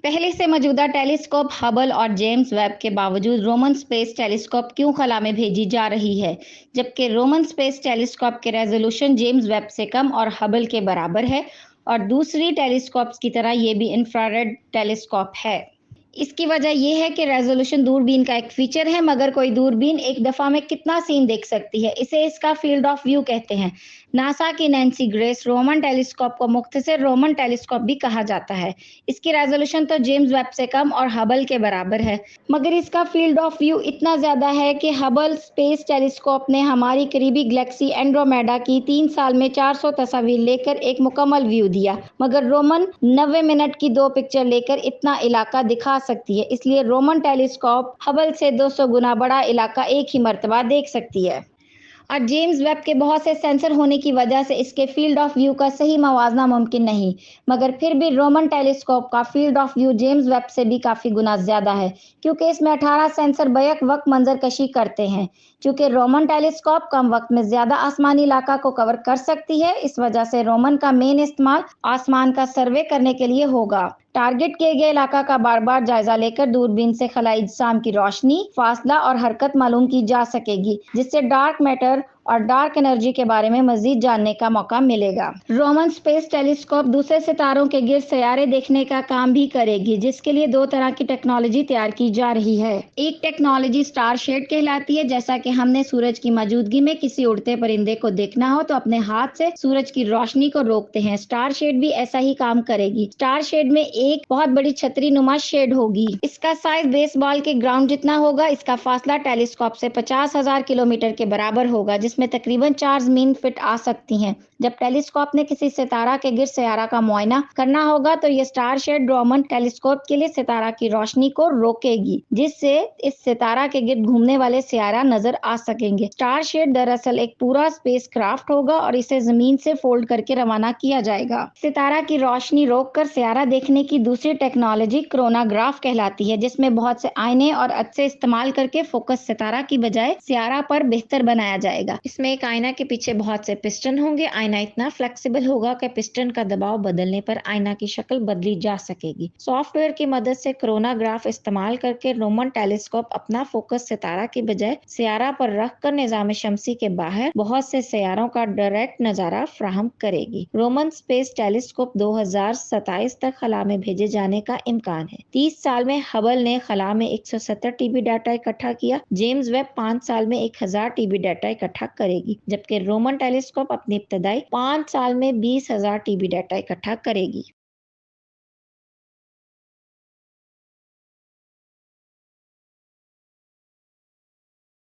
पहले से मौजूदा टेलीस्कोप हबल और जेम्स वेब के बावजूद रोमन स्पेस टेलीस्कोप क्यों खला में भेजी जा रही है, जबकि रोमन स्पेस टेलीस्कोप के रेजोल्यूशन जेम्स वेब से कम और हबल के बराबर है और दूसरी टेलीस्कोप्स की तरह ये भी इंफ्रारेड टेलीस्कोप है। इसकी वजह यह है कि रेजोल्यूशन दूरबीन का एक फीचर है, मगर कोई दूरबीन एक दफा में कितना सीन देख सकती है, इसे इसका फील्ड ऑफ व्यू कहते हैं। नासा की नैन्सी ग्रेस रोमन टेलीस्कोप को मुख्तसर रोमन टेलीस्कोप भी कहा जाता है। इसकी रेजोल्यूशन तो जेम्स वेब से कम और हबल के बराबर है, मगर इसका फील्ड ऑफ व्यू इतना ज्यादा है कि हबल स्पेस टेलीस्कोप ने हमारी करीबी गैलेक्सी एंड्रोमेडा की 3 साल में 400 तस्वीर लेकर एक मुकम्मल व्यू दिया, मगर रोमन 90 मिनट की 2 पिक्चर लेकर इतना इलाका दिखा सकती है। इसलिए रोमन टेलीस्कोप हबल से 200 गुना बड़ा इलाका एक ही मर्तबा देख सकती है। और जेम्स वेब के बहुत से सेंसर होने की वजह से इसके फील्ड ऑफ व्यू का सही मवाजना मुमकिन नहीं, मगर फिर भी रोमन टेलीस्कोप का field of view James Webb से भी काफ़ी गुना ज़्यादा है, क्योंकि इसमें 18 सेंसर बैक वक्त मंजरकशी करते हैं। चूँकि रोमन टेलीस्कोप कम वक्त में ज़्यादा आसमानी इलाका को कवर कर सकती है, इस वजह से रोमन का मेन इस्तेमाल आसमान का सर्वे करने के लिए होगा। टारगेट किए गए इलाका का बार बार जायजा लेकर दूरबीन से खलाई अजसाम की रोशनी, फासला और हरकत मालूम की जा सकेगी, जिससे डार्क मैटर और डार्क एनर्जी के बारे में मजीद जानने का मौका मिलेगा। रोमन स्पेस टेलीस्कोप दूसरे सितारों के गिर्द सैयारे देखने का काम भी करेगी, जिसके लिए 2 तरह की टेक्नोलॉजी तैयार की जा रही है। एक टेक्नोलॉजी स्टार शेड कहलाती है। जैसा कि हमने सूरज की मौजूदगी में किसी उड़ते परिंदे को देखना हो तो अपने हाथ से सूरज की रोशनी को रोकते हैं, स्टार शेड भी ऐसा ही काम करेगी। स्टार शेड में एक बहुत बड़ी छतरी नुमा शेड होगी। इसका साइज बेसबॉल के ग्राउंड जितना होगा। इसका फासला टेलीस्कोप से 50,000 किलोमीटर के बराबर होगा, जिसमें तकरीबन 4 ज़मीन फिट आ सकती हैं। जब टेलीस्कोप ने किसी सितारा के गिर्द सैयारा का मुआयना करना होगा तो ये स्टार शेड रोमन टेलीस्कोप के लिए सितारा की रोशनी को रोकेगी, जिससे इस सितारा के गिर्द घूमने वाले सैयारा नजर आ सकेंगे। स्टार शेड दरअसल एक पूरा स्पेस क्राफ्ट होगा और इसे जमीन से फोल्ड करके रवाना किया जाएगा। सितारा की रोशनी रोककर सैयारा देखने की दूसरी टेक्नोलॉजी कोरोनाग्राफ कहलाती है, जिसमें बहुत से आईने और अच्छे इस्तेमाल करके फोकस सितारा की बजाय सैयारा पर बेहतर बनाया जाएगा। इसमें एक आईना के पीछे बहुत से पिस्टन होंगे। आईना इतना फ्लेक्सिबल होगा कि पिस्टन का दबाव बदलने पर आईना की शक्ल बदली जा सकेगी। सॉफ्टवेयर की मदद से कोरोनाग्राफ इस्तेमाल करके रोमन टेलीस्कोप अपना फोकस सितारा की बजाय सैयारा पर रखकर निजाम शमसी के बाहर बहुत से सैयारों का डायरेक्ट नजारा फराहम करेगी। रोमन स्पेस टेलीस्कोप 2027 तक खला में भेजे जाने का इम्कान है। 30 साल में हबल ने खला में 170 टीबी डाटा इकट्ठा किया। जेम्स वेब 5 साल में 1000 टीबी डाटा इकट्ठा करेगी, जबकि रोमन टेलीस्कोप अपनी इब्तदाई 5 साल में 20,000 टीबी डाटा इकट्ठा करेगी।